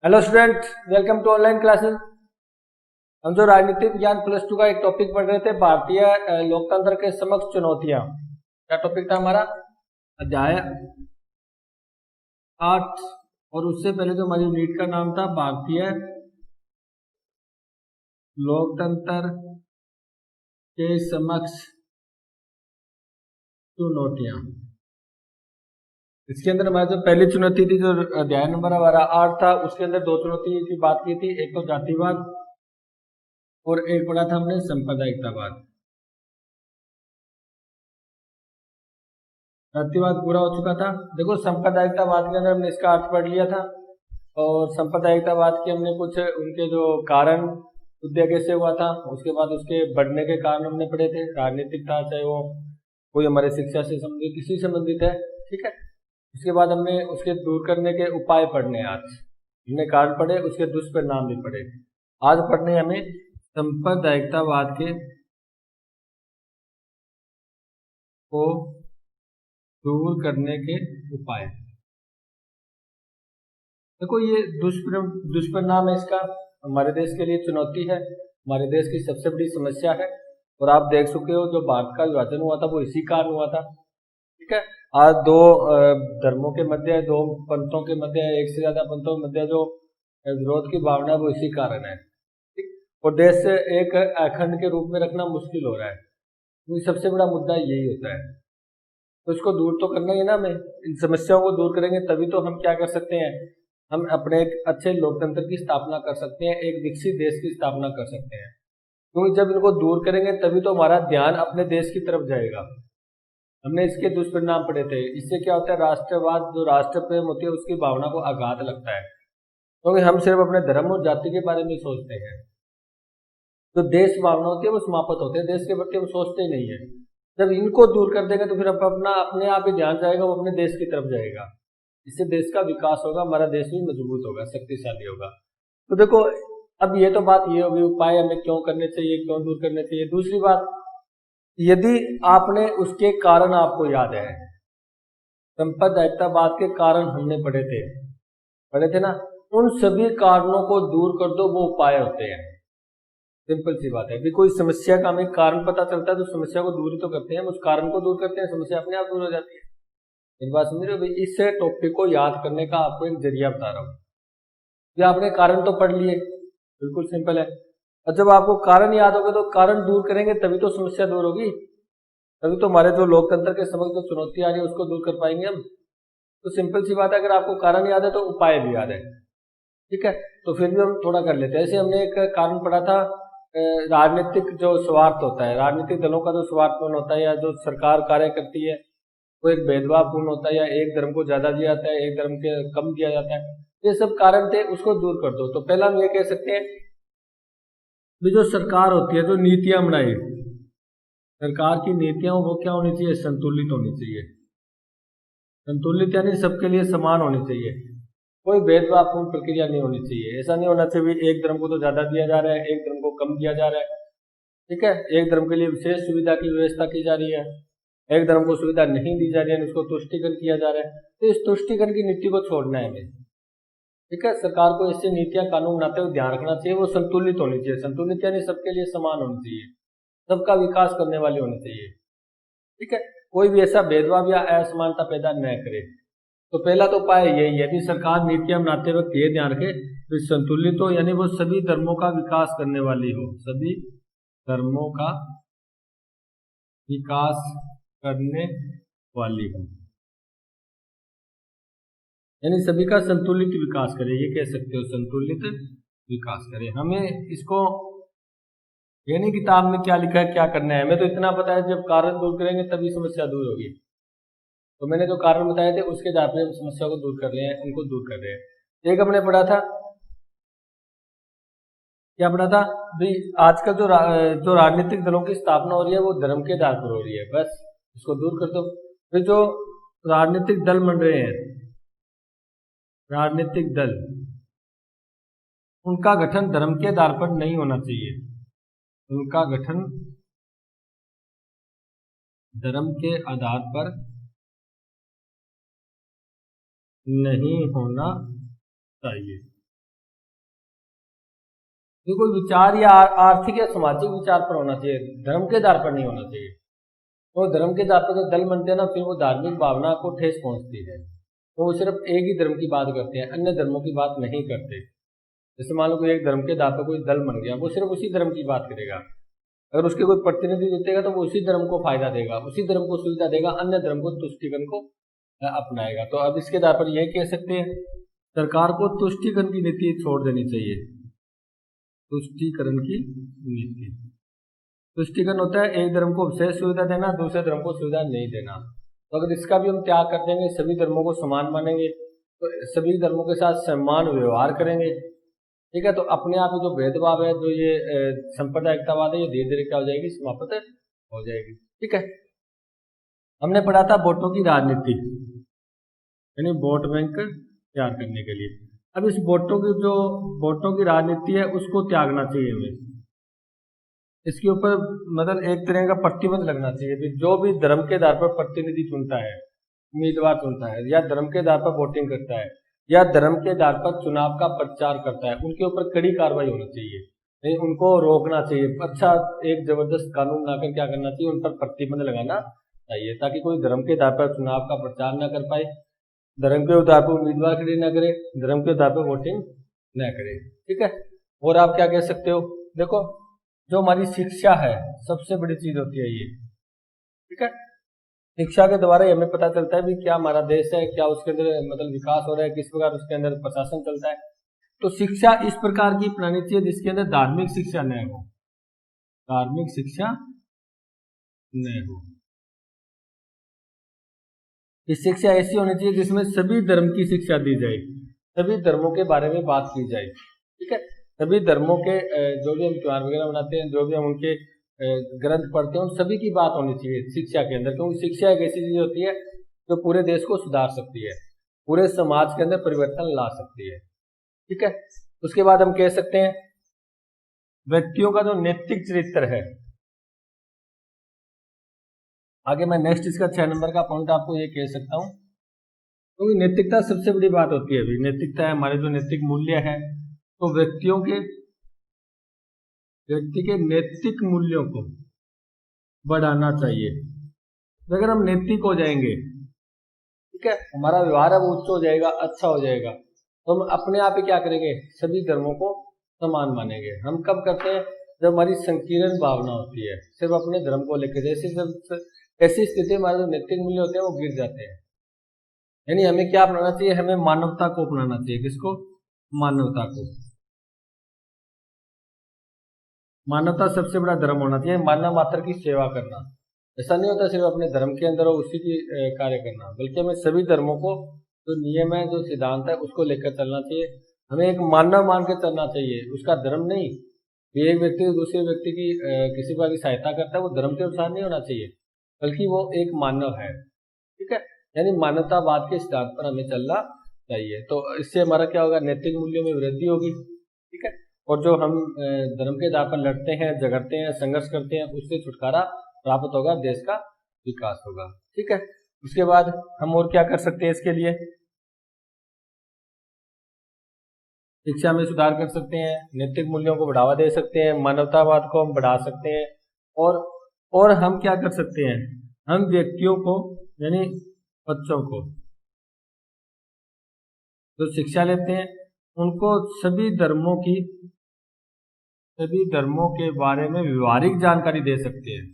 Hello student, welcome to online classes. हम जो राजनीतिक विज्ञान +2 का एक टॉपिक पढ़ रहे थे, भारतीय लोकतंत्र के समक्ष चुनौतियां। क्या टॉपिक था हमारा? अध्याय 8। और उससे पहले जो हमारी यूनिट का नाम था भारतीय लोकतंत्र के समक्ष चुनौतियां। इसके अंदर हमारी जो पहली चुनौती थी, जो अध्याय नंबर हमारा 8 था, उसके अंदर दो चुनौती की बात की थी। एक तो जातिवाद और एक पढ़ा था हमने सांप्रदायिकतावाद। जातिवाद पूरा हो चुका था। देखो, सांप्रदायिकतावाद के अंदर हमने इसका अर्थ पढ़ लिया था, और सांप्रदायिकतावाद के हमने कुछ उनके जो कारण, उदय कैसे हुआ था, उसके बाद उसके बढ़ने के कारण हमने पढ़े थे। राजनीतिक था, चाहे वो कोई हमारे शिक्षा से संबंधित किसी संबंधित है, ठीक है। उसके बाद हमने उसके दूर करने के उपाय पढ़ने। आज हमने कारण पढ़े, उसके दुष्परिणाम भी पढ़े। आज पढ़ने हमें सांप्रदायिकतावाद के को दूर करने के उपाय। देखो, ये दुष्परिणाम है इसका, हमारे देश के लिए चुनौती है, हमारे देश की सबसे बड़ी समस्या है। और आप देख चुके हो, जो भारत का विभाजन हुआ था वो इसी कारण हुआ था, ठीक है। आज दो धर्मों के मध्य, दो पंथों के मध्य, एक से ज्यादा पंथों के मध्य जो विरोध की भावना है वो इसी कारण है, ठीक। और देश से एक अखंड के रूप में रखना मुश्किल हो रहा है, क्योंकि सबसे बड़ा मुद्दा यही होता है। तो इसको दूर तो करना ही है ना हमें। इन समस्याओं को दूर करेंगे तभी तो हम क्या कर सकते हैं, हम अपने एक अच्छे लोकतंत्र की स्थापना कर सकते हैं, एक विकसित देश की स्थापना कर सकते हैं। क्योंकि जब इनको दूर करेंगे तभी तो हमारा ध्यान अपने देश की तरफ जाएगा। हमने इसके दुष्परिणाम पढ़े थे। इससे क्या होता है, राष्ट्रवाद, जो राष्ट्र प्रेम होती है, उसकी भावना को आघात लगता है, क्योंकि हम सिर्फ अपने धर्म और जाति के बारे में सोचते हैं। जो देश भावना होती है वो समाप्त होते हैं, देश के प्रति हम सोचते ही नहीं है। जब इनको दूर कर देंगे तो फिर अपने आप ही ध्यान जाएगा, वो अपने देश की तरफ जाएगा। इससे देश का विकास होगा, हमारा देश भी मजबूत होगा, शक्तिशाली होगा। तो देखो, अब ये तो बात ये होगी, उपाय हमें क्यों करने चाहिए, क्यों दूर करने चाहिए। दूसरी बात, यदि आपने उसके कारण आपको याद है, सांप्रदायिकतावाद के कारण हमने पढ़े थे ना, उन सभी कारणों को दूर कर दो, वो उपाय होते हैं। सिंपल सी बात है। अभी कोई समस्या का हमें कारण पता चलता है तो समस्या को दूर ही तो करते हैं, हम उस कारण को दूर करते हैं, समस्या अपने आप दूर हो जाती है। एक बात समझ रहे हो भाई? इस टॉपिक को याद करने का आपको एक जरिया बता रहा हूँ। ये आपने कारण तो पढ़ लिए, बिल्कुल सिंपल है। और जब आपको कारण याद होगा तो कारण दूर करेंगे तभी तो समस्या दूर होगी, तभी तो हमारे जो लोकतंत्र के समक्ष जो चुनौती आ रही है उसको दूर कर पाएंगे हम। तो सिंपल सी बात है, अगर आपको कारण याद है तो उपाय भी याद है, ठीक है। तो फिर भी हम थोड़ा कर लेते हैं। ऐसे हमने एक कारण पढ़ा था, राजनीतिक जो स्वार्थ होता है, राजनीतिक दलों का जो स्वार्थपूर्ण होता है, या जो सरकार कार्य करती है वो एक भेदभावपूर्ण होता है, या एक धर्म को ज्यादा दिया जाता है, एक धर्म के कम दिया जाता है। ये सब कारण थे, उसको दूर कर दो। तो पहला हम ये कह सकते हैं कि जो सरकार होती है, जो नीतियां बनाए, सरकार की नीतियां वो क्या होनी चाहिए, संतुलित होनी चाहिए। संतुलित यानी सबके लिए समान होनी चाहिए, कोई भेदभावपूर्ण प्रक्रिया नहीं होनी चाहिए। ऐसा नहीं होना चाहिए एक धर्म को तो ज्यादा दिया जा रहा है, एक धर्म को कम दिया जा रहा है, ठीक है। एक धर्म के लिए विशेष सुविधा की व्यवस्था की जा रही है, एक धर्म को सुविधा नहीं दी जा रही है, उसको तुष्टिकरण किया जा रहा है। तो इस तुष्टिकरण की नीति को छोड़ना है हमें, ठीक है। सरकार को ऐसे नीतियां कानून बनाते हुए ध्यान रखना चाहिए, वो संतुलित होनी चाहिए। संतुलित यानी सबके लिए समान होनी चाहिए, सबका विकास करने वाली होनी चाहिए, ठीक है। कोई भी ऐसा भेदभाव या असमानता पैदा न करे। तो पहला तो उपाय यही है कि सरकार नीतियां बनाते वक्त ये ध्यान रखे तो संतुलित हो, यानी वो सभी धर्मों का विकास करने वाली हो, सभी धर्मों का विकास करने वाली हो, यानी सभी का संतुलित विकास करे, ये कह सकते हो, संतुलित विकास करे। हमें इसको यानी किताब में क्या लिखा है, क्या करना है, हमें तो इतना पता है जब कारण दूर करेंगे तभी समस्या दूर होगी। तो मैंने जो कारण बताए थे उसके आधार पर समस्या को दूर कर रहे हैं, उनको दूर कर रहे हैं। एक हमने पढ़ा था, क्या पढ़ा था भाई, आजकल जो राजनीतिक दलों की स्थापना हो रही है वो धर्म के आधार पर हो रही है, बस इसको दूर कर दो। फिर जो राजनीतिक दल बन रहे हैं, राजनीतिक दल, उनका गठन धर्म के आधार पर नहीं होना चाहिए, उनका गठन धर्म के आधार पर नहीं होना चाहिए। ये कोई विचार या आर्थिक या सामाजिक विचार पर होना चाहिए, धर्म के आधार पर नहीं होना चाहिए। तो धर्म के आधार पर जो दल बनते हैं ना, फिर वो धार्मिक भावना को ठेस पहुंचती है। तो वो सिर्फ एक ही धर्म की बात करते हैं, अन्य धर्मों की बात नहीं करते। जैसे मान लो कोई एक धर्म के आधार पर कोई दल बन गया, वो सिर्फ उसी धर्म की बात करेगा। अगर उसके कोई प्रतिनिधि जीतेगा तो वो उसी धर्म को फायदा देगा, उसी धर्म को सुविधा देगा, अन्य धर्म को तुष्टिकरण को अपनाएगा। तो अब इसके आधार पर यह कह सकते हैं सरकार को तुष्टिकरण की नीति छोड़ देनी चाहिए। तुष्टिकरण की नीति, तुष्टिकरण होता है एक धर्म को विशेष सुविधा देना, दूसरे धर्म को सुविधा नहीं देना। तो अगर इसका भी हम त्याग कर देंगे, सभी धर्मों को समान मानेंगे, तो सभी धर्मों के साथ समान व्यवहार करेंगे, ठीक है, तो अपने आप जो भेदभाव है, जो ये सांप्रदायिकतावाद है, ये धीरे धीरे क्या हो जाएगी, समाप्त हो जाएगी। ठीक है, हमने पढ़ा था वोटों की राजनीति, यानी वोट बैंक तैयार करने के लिए। अब इस वोटों की राजनीति है उसको त्यागना चाहिए हमें। इसके ऊपर मतलब एक तरह का प्रतिबंध लगना चाहिए कि जो भी धर्म के आधार पर प्रतिनिधि चुनता है, उम्मीदवार चुनता है, या धर्म के आधार पर वोटिंग करता है, या धर्म के आधार पर चुनाव का प्रचार करता है, उनके ऊपर कड़ी कार्रवाई होनी चाहिए, नहीं उनको रोकना चाहिए। अच्छा, एक जबरदस्त कानून बनाकर क्या करना चाहिए, उन पर प्रतिबंध लगाना चाहिए, ताकि कोई धर्म के आधार पर चुनाव का प्रचार न कर पाए, धर्म के आधार पर उम्मीदवार खड़ी न करे, धर्म के आधार पर वोटिंग न करे। ठीक है, और आप क्या कह सकते हो, देखो जो हमारी शिक्षा है सबसे बड़ी चीज होती है ये। ठीक है, शिक्षा के द्वारा हमें पता चलता है भी क्या हमारा देश है, क्या उसके अंदर मतलब विकास हो रहा है, किस प्रकार उसके अंदर प्रशासन चलता है। तो शिक्षा इस प्रकार की अपनानी चाहिए जिसके अंदर धार्मिक शिक्षा न हो, धार्मिक शिक्षा न हो। ये शिक्षा ऐसी होनी चाहिए जिसमें सभी धर्म की शिक्षा दी जाए, सभी धर्मों के बारे में बात की जाए। ठीक है, सभी धर्मों के जो भी हम त्योहार वगैरह मनाते हैं, जो भी हम उनके ग्रंथ पढ़ते हैं, उन सभी की बात होनी चाहिए शिक्षा के अंदर, क्योंकि शिक्षा एक ऐसी चीज होती है जो पूरे देश को सुधार सकती है, पूरे समाज के अंदर परिवर्तन ला सकती है। ठीक है, उसके बाद हम कह सकते हैं व्यक्तियों का जो नैतिक चरित्र है। आगे मैं नेक्स्ट इसका 6 नंबर का पॉइंट आपको ये कह सकता हूं, क्योंकि नैतिकता सबसे बड़ी बात होती है। अभी नैतिकता है हमारे जो नैतिक मूल्य है, तो व्यक्ति के नैतिक मूल्यों को बढ़ाना चाहिए। तो अगर हम नैतिक हो जाएंगे, ठीक है, हमारा व्यवहार है वो उच्च हो जाएगा, अच्छा हो जाएगा, तो हम अपने आप ही क्या करेंगे, सभी धर्मों को समान मानेंगे। हम कब करते हैं, जब हमारी संकीर्ण भावना होती है, सिर्फ अपने धर्म को लेकर, ऐसी स्थिति में हमारे जो नैतिक मूल्य होते हैं वो गिर जाते हैं। यानी हमें क्या अपनाना चाहिए, हमें मानवता को अपनाना चाहिए। किसको, मानवता को। मानवता सबसे बड़ा धर्म होना चाहिए, मानव मात्र की सेवा करना। ऐसा नहीं होता सिर्फ अपने धर्म के अंदर और उसी की कार्य करना, बल्कि हमें सभी धर्मों को जो नियम है, जो सिद्धांत है, उसको लेकर चलना चाहिए। हमें एक मानव मान के चलना चाहिए, उसका धर्म नहीं। एक व्यक्ति दूसरे व्यक्ति की किसी प्रकार की सहायता करता है, वो धर्म के अनुसार नहीं होना चाहिए, बल्कि वो एक मानव है। ठीक है, यानी मानवतावाद के सिद्धांत पर हमें चलना चाहिए। तो इससे हमारा क्या होगा, नैतिक मूल्यों में वृद्धि होगी। ठीक है, और जो हम धर्म के आधार पर लड़ते हैं, झगड़ते हैं, संघर्ष करते हैं, उससे छुटकारा प्राप्त होगा, देश का विकास होगा। ठीक है, उसके बाद हम और क्या कर सकते हैं इसके लिए, शिक्षा में सुधार कर सकते हैं, नैतिक मूल्यों को बढ़ावा दे सकते हैं, मानवतावाद को हम बढ़ा सकते हैं, और हम क्या कर सकते हैं, हम व्यक्तियों को यानी बच्चों को जो शिक्षा लेते हैं उनको सभी धर्मों के बारे में व्यवहारिक जानकारी दे सकते हैं।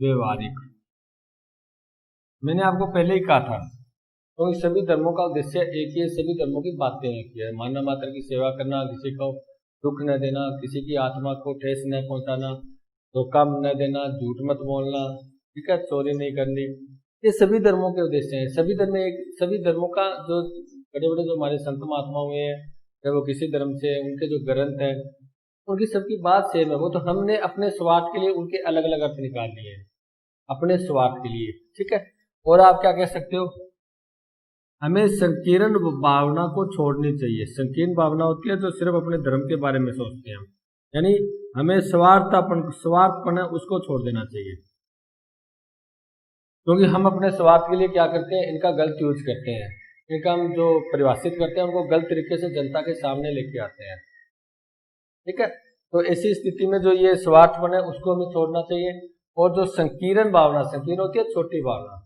व्यवहारिक, मैंने आपको पहले ही कहा था, तो सभी धर्मों का उद्देश्य एक ही है, सभी धर्मों की बातें एक ही है, मानव मात्र की सेवा करना, किसी को दुख न देना, किसी की आत्मा को ठेस न पहुंचाना, धोखा न देना, झूठ मत बोलना, ठीक है, चोरी नहीं करनी, ये सभी धर्मों के उद्देश्य हैं। सभी धर्मों का जो बड़े बड़े जो हमारे संत महात्मा हुए हैं, चाहे वो किसी धर्म से, उनके जो ग्रंथ है, उनकी सबकी बात सेम है। वो तो हमने अपने स्वार्थ के लिए उनके अलग अलग अर्थ निकाल लिए हैं, अपने स्वार्थ के लिए। ठीक है, और आप क्या कह सकते हो, हमें संकीर्ण भावना को छोड़नी चाहिए। संकीर्ण भावना होती है जो सिर्फ अपने धर्म के बारे में सोचते हैं, यानी हमें स्वार्थपन है उसको छोड़ देना चाहिए, क्योंकि हम अपने स्वार्थ के लिए क्या करते हैं, इनका गलत यूज करते हैं, इनका हम जो परिभाषित करते हैं उनको गलत तरीके से जनता के सामने लेके आते हैं। ठीक है। तो ऐसी स्थिति में जो ये स्वार्थपन है उसको हमें छोड़ना चाहिए, और जो संकीर्ण भावना, संकीर्ण होती है छोटी भावना,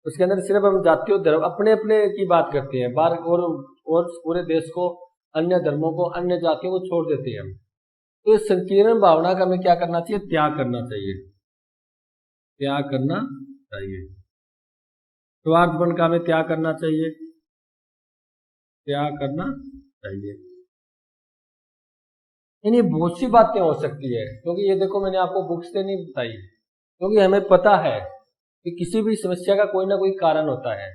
उसके अंदर सिर्फ हम जाति और धर्म अपने अपने की बात करते हैं, बाहर और पूरे देश को, अन्य धर्मों को, अन्य जातियों को छोड़ देते हैं हम। तो इस संकीर्ण भावना का हमें क्या करना चाहिए? त्याग करना चाहिए, त्याग करना चाहिए। स्वार्थपन का हमें त्याग करना चाहिए, त्याग करना चाहिए। यानी बहुत सी बातें हो सकती है, क्योंकि ये देखो मैंने आपको बुक्स से नहीं बताई, क्योंकि हमें पता है कि किसी भी समस्या का कोई ना कोई कारण होता है।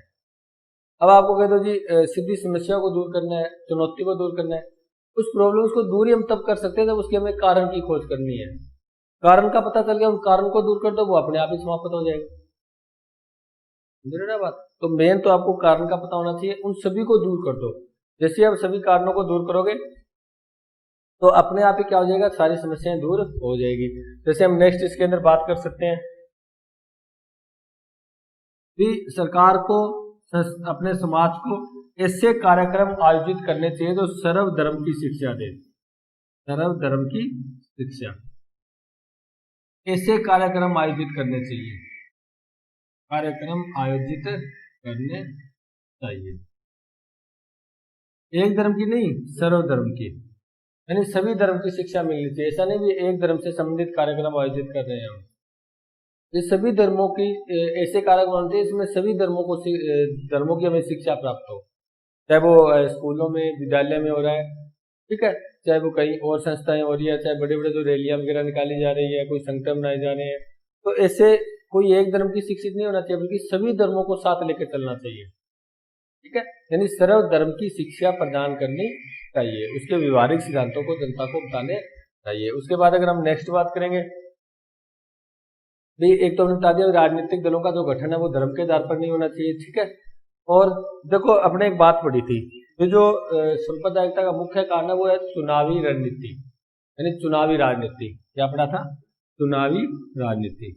अब आपको कह दो जी सीधी समस्या को दूर करना है, चुनौती को दूर करना है, उस प्रॉब्लम्स को दूर ही हम तब कर सकते हैं जब उसके हमें कारण की खोज करनी है। कारण का पता चल गया, उस कारण को दूर कर दो, वो अपने आप ही समाप्त हो जाएगा। समझ रहे ना बात? तो मेन तो आपको कारण का पता होना चाहिए, उन सभी को दूर कर दो। जैसे आप सभी कारणों को दूर करोगे तो अपने आप ही क्या हो जाएगा? सारी समस्याएं दूर हो जाएगी। जैसे हम नेक्स्ट इसके अंदर बात कर सकते हैं कि सरकार को अपने समाज को ऐसे कार्यक्रम आयोजित करने चाहिए जो सर्वधर्म की शिक्षा दे, सर्वधर्म की शिक्षा। ऐसे कार्यक्रम आयोजित करने चाहिए, कार्यक्रम आयोजित करने चाहिए, एक धर्म की नहीं, सर्वधर्म की, यानी सभी धर्म की शिक्षा मिलनी चाहिए। ऐसा नहीं भी एक धर्म से संबंधित कार्यक्रम आयोजित कर रहे हैं हम, ये सभी धर्मों की ऐसे कार्यक्रम होने चाहिए इसमें सभी धर्मों की हमें शिक्षा प्राप्त हो, चाहे वो स्कूलों में, विद्यालय में हो रहा है, ठीक है, चाहे वो कहीं और संस्थाएं हो रही है, चाहे बड़े बड़े जो रैलियां वगैरह निकाली जा रही है, कोई संगठन बनाए जा रहे हैं, तो ऐसे कोई एक धर्म की शिक्षित नहीं होना चाहिए, बल्कि सभी धर्मों को साथ लेकर चलना चाहिए, ठीक है। यानी सर्व धर्म की शिक्षा प्रदान करनी चाहिए, उसके व्यवहारिक सिद्धांतों को जनता को बताने चाहिए। उसके बाद अगर हम नेक्स्ट बात करेंगे, एक तो हमने बता दिया राजनीतिक दलों का जो गठन है वो धर्म के आधार पर नहीं होना चाहिए, ठीक है। और देखो अपने एक बात पढ़ी थी, ये जो सांप्रदायिकता का मुख्य कारण है वो है चुनावी रणनीति, यानी चुनावी राजनीति। क्या पढ़ा था? चुनावी राजनीति।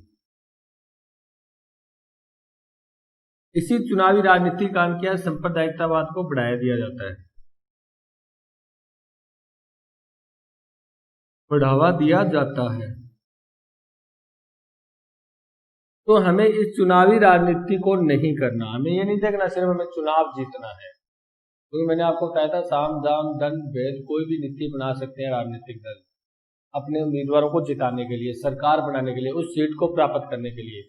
इसी चुनावी राजनीति का कारण क्या है? सांप्रदायिकतावाद को बढ़ाया दिया जाता है, बढ़ावा दिया जाता है। तो हमें इस चुनावी राजनीति को नहीं करना, हमें ये नहीं देखना सिर्फ हमें चुनाव जीतना है, क्योंकि मैंने आपको बताया था साम दाम दंड भेद कोई भी नीति बना सकते हैं राजनीतिक दल अपने उम्मीदवारों को जिताने के लिए, सरकार बनाने के लिए, उस सीट को प्राप्त करने के लिए।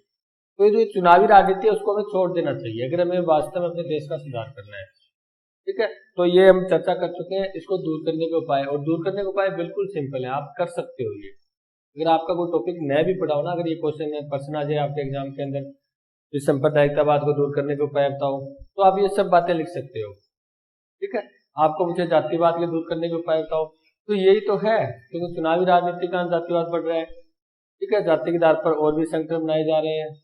तो ये जो चुनावी राजनीति है उसको हमें छोड़ देना चाहिए अगर हमें वास्तव में अपने देश का सुधार करना है, ठीक है। तो ये हम चर्चा कर चुके हैं, इसको दूर करने के उपाय, और दूर करने के उपाय बिल्कुल सिंपल है, आप कर सकते हो ये। अगर आपका कोई टॉपिक नया भी पढ़ा हो ना, अगर ये क्वेश्चन पर्सन आ जाए आपके एग्जाम के अंदर, इस सांप्रदायिकतावाद को दूर करने के उपाय बताओ, तो आप ये सब बातें लिख सकते हो, ठीक है। आपको मुझे जातिवाद के दूर करने के उपाय बताओ, तो यही तो है, क्योंकि चुनावी राजनीति का जातिवाद बढ़ रहा है, ठीक है। जाति के आधार पर और भी संगठन बनाए जा रहे हैं,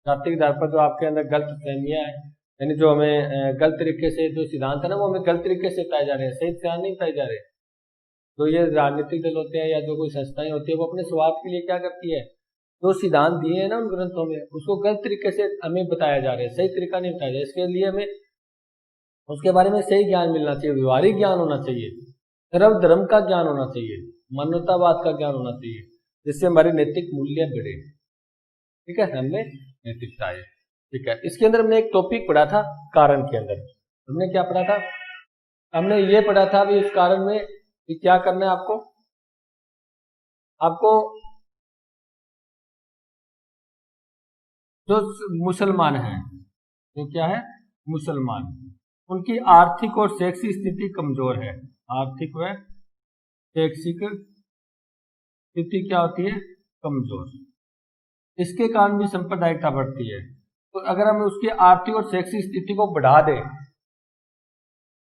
जाति के आधार पर जो आपके अंदर गलत फहमियां है, यानी जो हमें गलत तरीके से जो सिद्धांत है ना वो हमें गलत तरीके से बताए जा रहे हैं, सही सिद्धांत नहीं बताए जा रहे। तो ये राजनीतिक दल होते हैं या जो कोई संस्थाएं होती है वो अपने स्वार्थ के लिए क्या करती है, जो सिद्धांत दिए हैं ना उन ग्रंथों में उसको गलत तरीके से हमें बताया जा रहा है, सही तरीका नहीं बताया जा रहा है। इसके लिए हमें उसके बारे में सही ज्ञान मिलना चाहिए, व्यवहारिक ज्ञान होना चाहिए, सर्व धर्म का ज्ञान होना चाहिए, मानवतावाद का ज्ञान होना चाहिए, जिससे हमारे नैतिक मूल्य बढ़े, ठीक है, हमने नैतिकता है, ठीक है। इसके अंदर हमने एक टॉपिक पढ़ा था कारण के अंदर, हमने क्या पढ़ा था? हमने ये पढ़ा था भी इस कारण में कि क्या करना है आपको, आपको जो मुसलमान हैं, जो क्या है मुसलमान, उनकी आर्थिक और शैक्षिक स्थिति कमजोर है, आर्थिक व शैक्षिक स्थिति क्या होती है? कमजोर। इसके कारण भी सांप्रदायिकता बढ़ती है। तो अगर हम उसकी आर्थिक और शैक्षिक स्थिति को बढ़ा दें,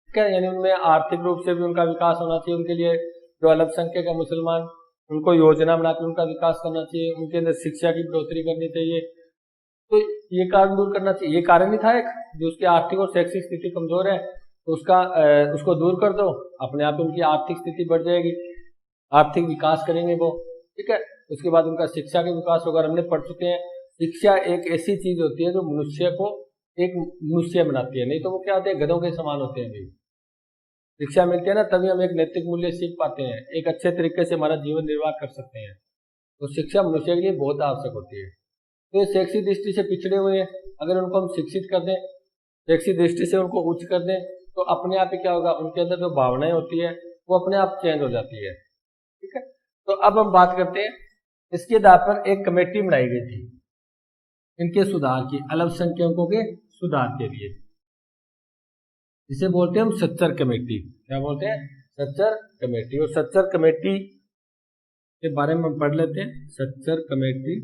क्या यानी उनमें आर्थिक रूप से भी उनका विकास होना चाहिए, उनके लिए जो अल्पसंख्यक है मुसलमान, उनको योजना बनाकर उनका विकास करना चाहिए, उनके अंदर शिक्षा की बढ़ोतरी करनी चाहिए, तो ये कारण दूर करना चाहिए। ये कारण ही था एक, जो उसकी आर्थिक और शैक्षिक स्थिति कमजोर है, तो उसको दूर कर दो, अपने आप उनकी आर्थिक स्थिति बढ़ जाएगी, आर्थिक विकास करेंगे वो, ठीक है। उसके बाद उनका शिक्षा का विकास होगा। हमने पढ़ चुके हैं शिक्षा एक ऐसी चीज होती है जो मनुष्य को एक मनुष्य बनाती है, नहीं तो वो क्या होते हैं? गधों के समान होते हैं भाई, शिक्षा मिलती है ना, तभी हम एक नैतिक मूल्य सीख पाते हैं, एक अच्छे तरीके से हमारा जीवन निर्वाह कर सकते हैं। तो शिक्षा मनुष्य के लिए बहुत आवश्यक होती है। तो ये शैक्षिक दृष्टि से पिछड़े हुए हैं, अगर उनको हम शिक्षित कर दें, शैक्षिक दृष्टि से उनको उच्च कर दें, तो अपने आप ही क्या होगा, उनके अंदर जो भावनाएं होती है वो अपने आप चेंज हो जाती है। ठीक है, तो अब हम बात करते हैं, इसके आधार पर एक कमेटी बनाई गई थी इनके सुधार की, अल्पसंख्यकों के सुधार के लिए। इसे बोलते हैं हम सच्चर कमेटी। क्या बोलते हैं? सच्चर कमेटी। और सच्चर कमेटी के बारे में हम पढ़ लेते हैं। सच्चर कमेटी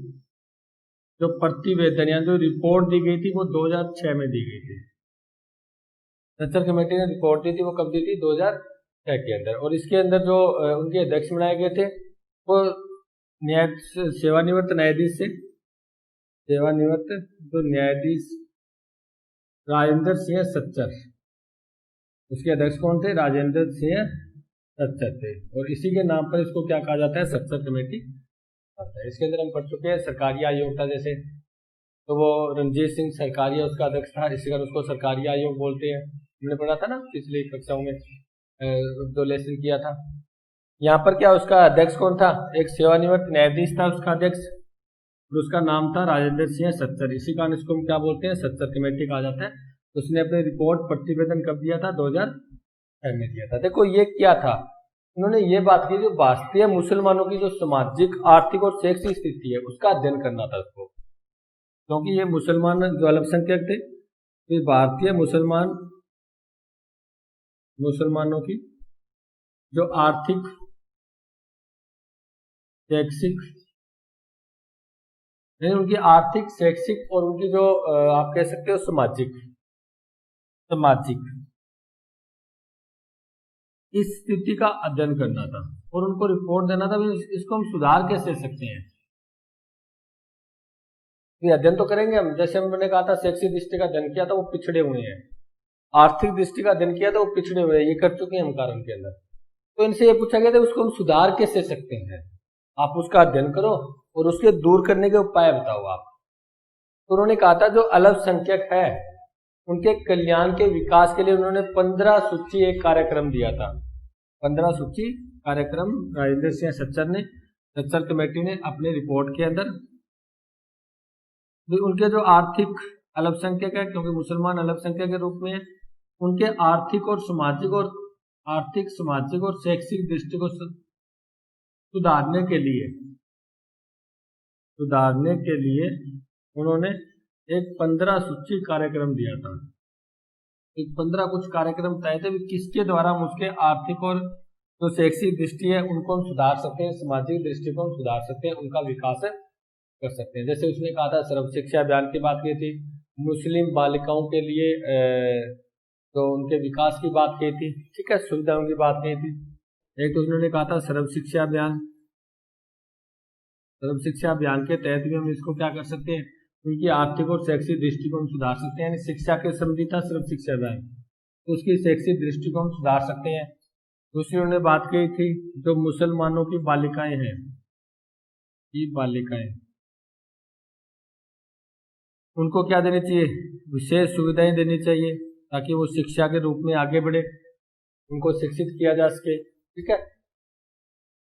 जो प्रतिवेदन या जो रिपोर्ट दी गई थी वो 2006 में दी गई थी। सच्चर कमेटी ने रिपोर्ट दी थी, वो कब दी थी? 2006 के अंदर। और इसके अंदर जो उनके अध्यक्ष बनाए गए थे वो सेवानिवृत्त न्यायाधीश से, सेवानिवृत्त जो न्यायाधीश राजेंद्र सिंह सच्चर, उसके अध्यक्ष कौन थे? राजेंद्र सिंह सच्चर थे। और इसी के नाम पर इसको क्या कहा जाता है? सच्चर कमेटी आता है। इसके अंदर हम पढ़ चुके हैं सरकारी आयोग था जैसे, तो वो रणजीत सिंह सरकारी उसका अध्यक्ष था, इसी कारण उसको सरकारी आयोग बोलते हैं। हमने पढ़ा था ना पिछली कक्षाओं में, जो लेसन किया था। यहाँ पर क्या उसका अध्यक्ष कौन था? एक सेवानिवृत्त न्यायाधीश था उसका अध्यक्ष, और उसका नाम था राजेंद्र सिंह सच्चर। इसी कारण इसको हम क्या बोलते हैं? सच्चर कमेटी कहा जाता है। उसने अपनी रिपोर्ट प्रतिवेदन कब दिया था? 2006 में दिया था। देखो ये क्या था, उन्होंने ये बात की जो भारतीय मुसलमानों की जो सामाजिक, आर्थिक और शैक्षिक स्थिति है उसका अध्ययन करना था उसको, क्योंकि ये मुसलमान जो अल्पसंख्यक थे, तो भारतीय मुसलमानों की जो आर्थिक, शैक्षिक, नहीं उनकी आर्थिक, शैक्षिक और उनकी जो आप कह सकते हो सामाजिक इस स्थिति का अध्ययन करना था और उनको रिपोर्ट देना था, इसको हम सुधार कैसे दे सकते हैं। ये अध्ययन तो करेंगे हम, जैसे हमने कहा था शैक्षिक दृष्टि का अध्ययन किया था वो पिछड़े हुए हैं, आर्थिक दृष्टि का अध्ययन किया था वो पिछड़े हुए हैं, ये कर चुके हैं हम कारण के अंदर। तो इनसे ये पूछा गया था उसको हम सुधार कैसे सकते हैं, आप उसका अध्ययन करो और उसके दूर करने के उपाय बताओ आप। तो उन्होंने कहा था जो अल्पसंख्यक है उनके कल्याण के विकास के लिए उन्होंने 15 सूची एक कार्यक्रम दिया था। 15 सूची कार्यक्रम राजेंद्र सिंह सच्चर ने, सच्चर कमेटी ने अपने रिपोर्ट के अंदर, उनके जो आर्थिक अल्पसंख्यक है, क्योंकि मुसलमान अल्पसंख्यक के रूप में है, उनके आर्थिक और सामाजिक और शैक्षिक दृष्टि को सुधारने के लिए उन्होंने एक 15 सूची कार्यक्रम दिया था। एक 15 कुछ कार्यक्रम तय थे किसके द्वारा हम उसके आर्थिक और जो शैक्षिक दृष्टि है उनको हम सुधार सकते हैं, सामाजिक दृष्टि को हम सुधार सकते हैं, उनका विकास कर सकते हैं। जैसे उसने कहा था सर्व शिक्षा अभियान की बात की थी, मुस्लिम बालिकाओं के लिए तो उनके विकास की बात की थी, ठीक है, सुविधाओं की बात की थी। एक तो उन्होंने कहा था सर्व शिक्षा अभियान, सर्व शिक्षा अभियान के तहत भी हम इसको क्या कर सकते हैं, उनकी आर्थिक और शैक्षिक दृष्टि को हम सुधार सकते हैं, यानी शिक्षा के संबंधी था सर्व शिक्षा अभियान, तो उसकी शैक्षिक दृष्टि को हम सुधार सकते हैं। दूसरी उन्होंने बात की थी जो मुसलमानों की बालिकाएं हैं, ये बालिकाएं, उनको क्या देनी चाहिए, विशेष सुविधाएं देनी चाहिए ताकि वो शिक्षा के रूप में आगे बढ़े, उनको शिक्षित किया जा सके, ठीक है।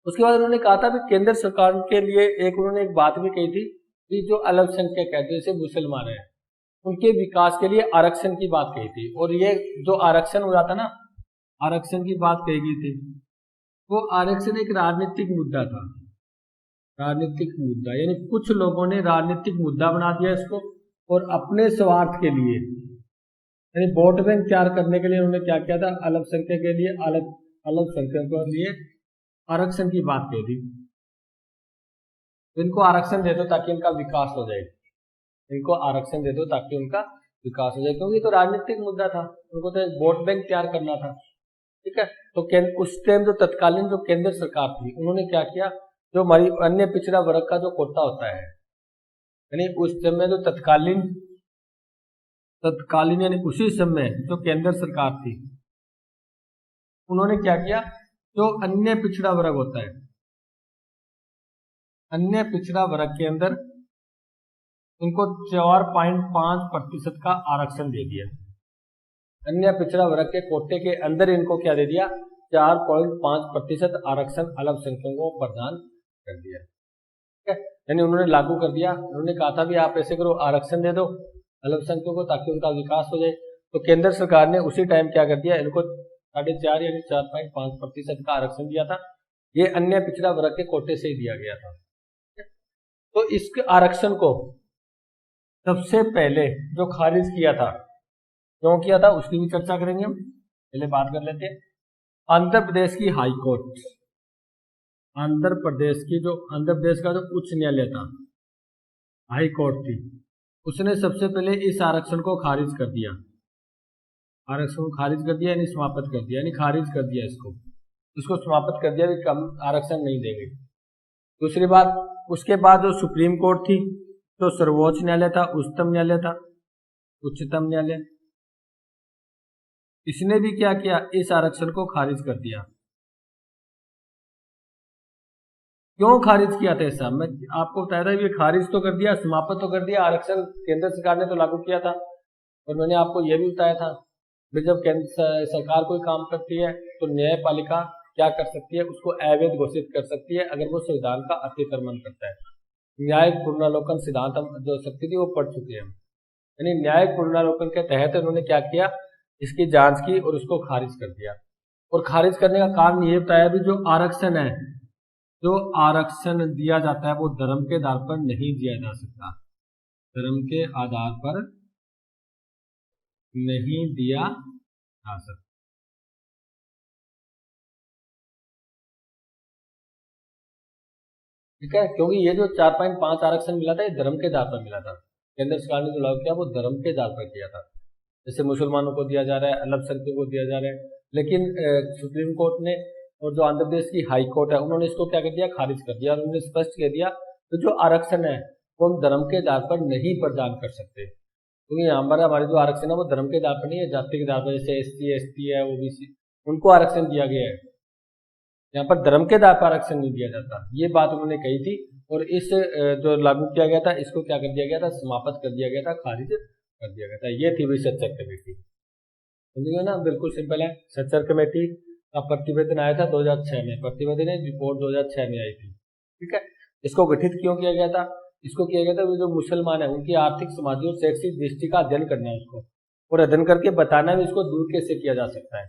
उसके बाद उन्होंने कहा था कि केंद्र सरकार के लिए उन्होंने एक बात भी कही थी कि जो अल्पसंख्यक है जैसे मुसलमान है उनके विकास के लिए आरक्षण की बात कही थी। और ये जो आरक्षण हो रहा था ना, आरक्षण की बात कही गई थी, वो आरक्षण एक राजनीतिक मुद्दा था, राजनीतिक मुद्दा, यानी कुछ लोगों ने राजनीतिक मुद्दा बना दिया इसको और अपने स्वार्थ के लिए, यानी वोट बैंक तैयार करने के लिए उन्होंने क्या किया था, अल्पसंख्यक के लिए, अल्पसंख्यकों के लिए आरक्षण की बात कही थी। इनको आरक्षण दे दो ताकि इनका विकास हो जाए, इनको आरक्षण दे दो ताकि उनका विकास हो जाए, क्योंकि तो राजनीतिक मुद्दा था, उनको तो एक वोट बैंक तैयार करना था, ठीक है। तो उस टाइम जो तत्कालीन जो केंद्र सरकार थी उन्होंने क्या किया, जो हमारी अन्य पिछड़ा वर्ग का जो कोटा होता है, यानी उस समय जो तत्कालीन यानी उसी समय जो केंद्र सरकार थी उन्होंने क्या किया, जो अन्य पिछड़ा वर्ग होता है, अन्य पिछड़ा वर्ग के अंदर उनको 4.5% का आरक्षण दे दिया, अन्य पिछड़ा वर्ग के कोटे के अंदर इनको क्या दे दिया, 4.5% आरक्षण अल्पसंख्यकों को प्रदान कर दिया। ठीक है, यानी उन्होंने लागू कर दिया। उन्होंने कहा था भी आप ऐसे करो, आरक्षण दे दो अल्पसंख्यकों को ताकि उनका विकास हो जाए। तो केंद्र सरकार ने उसी टाइम क्या कर दिया, इनको 4.5 यानी 4.5% का आरक्षण दिया था। ये अन्य पिछड़ा वर्ग के कोटे से ही दिया गया था। तो इस आरक्षण को सबसे पहले जो खारिज किया था, क्यों किया था, उसकी भी चर्चा करेंगे हम। पहले बात कर लेते हैं आंध्र प्रदेश की हाई कोर्ट। आंध्र प्रदेश का जो उच्च न्यायालय था, हाई कोर्ट थी, उसने सबसे पहले इस आरक्षण को खारिज कर दिया। आरक्षण को खारिज कर दिया यानी समाप्त कर दिया, यानी खारिज कर दिया इसको समाप्त कर दिया कि कम आरक्षण नहीं देंगे। दूसरी बात, उसके बाद जो सुप्रीम कोर्ट थी, तो सर्वोच्च न्यायालय था, उच्चतम न्यायालय था, उच्चतम न्यायालय, इसने भी क्या किया, इस आरक्षण को खारिज कर दिया। क्यों खारिज किया था ऐसा, मैं आपको बताया था, ये खारिज तो कर दिया, समाप्त तो कर दिया, आरक्षण केंद्र सरकार ने तो लागू किया था। और मैंने आपको यह भी बताया था कि जब केंद्र सरकार कोई काम करती है तो न्यायपालिका क्या कर सकती है, उसको अवैध घोषित कर सकती है अगर वो संविधान का अतिक्रमण करता है। न्यायिक पुनरावलोकन सिद्धांत हम जो शक्ति थी वो पढ़ चुके हैं। यानी न्यायिक पुनरावलोकन के तहत उन्होंने क्या किया, इसकी जांच की और उसको खारिज कर दिया। और खारिज करने का कारण ये बताया भी, जो आरक्षण है, जो आरक्षण दिया जाता है वो धर्म के आधार पर नहीं दिया जा सकता, धर्म के आधार पर नहीं दिया जा सकता। ठीक है, क्योंकि ये जो 4.5 आरक्षण मिला था ये धर्म के आधार पर मिला था। केंद्र सरकार ने जो लागू किया वो धर्म के आधार पर किया था। जैसे मुसलमानों को दिया जा रहा है, अल्पसंख्यकों को दिया जा रहा है, लेकिन सुप्रीम कोर्ट ने और जो आंध्र प्रदेश की हाई कोर्ट है उन्होंने इसको क्या कर दिया, खारिज कर दिया। और उन्होंने स्पष्ट कह दिया तो जो आरक्षण है वो हम धर्म के आधार पर नहीं प्रदान कर सकते, क्योंकि यहाँ पर हमारे जो आरक्षण है वो धर्म के आधार पर नहीं है, जाति के आधार पर। जैसे SC ST है, OBC, उनको आरक्षण दिया गया है, यहाँ पर धर्म के आधार पर आरक्षण नहीं दिया जाता। ये बात उन्होंने कही थी और इस जो लागू किया गया था इसको क्या कर दिया गया था, समाप्त कर दिया गया था, खारिज कर दिया गया था। ये थी भी सच्चर कमेटी, समझिए ना, बिल्कुल सिंपल है। सच्चर कमेटी का प्रतिवेदन आया था 2006 में, प्रतिवेदन रिपोर्ट 2006 में आई थी। ठीक है, इसको गठित क्यों किया गया था, इसको किया गया था जो मुसलमान है उनकी आर्थिक, समाजी और शैक्षिक दृष्टि का अध्ययन करना है उसको, और अध्ययन करके बताना भी इसको दूर कैसे किया जा सकता है।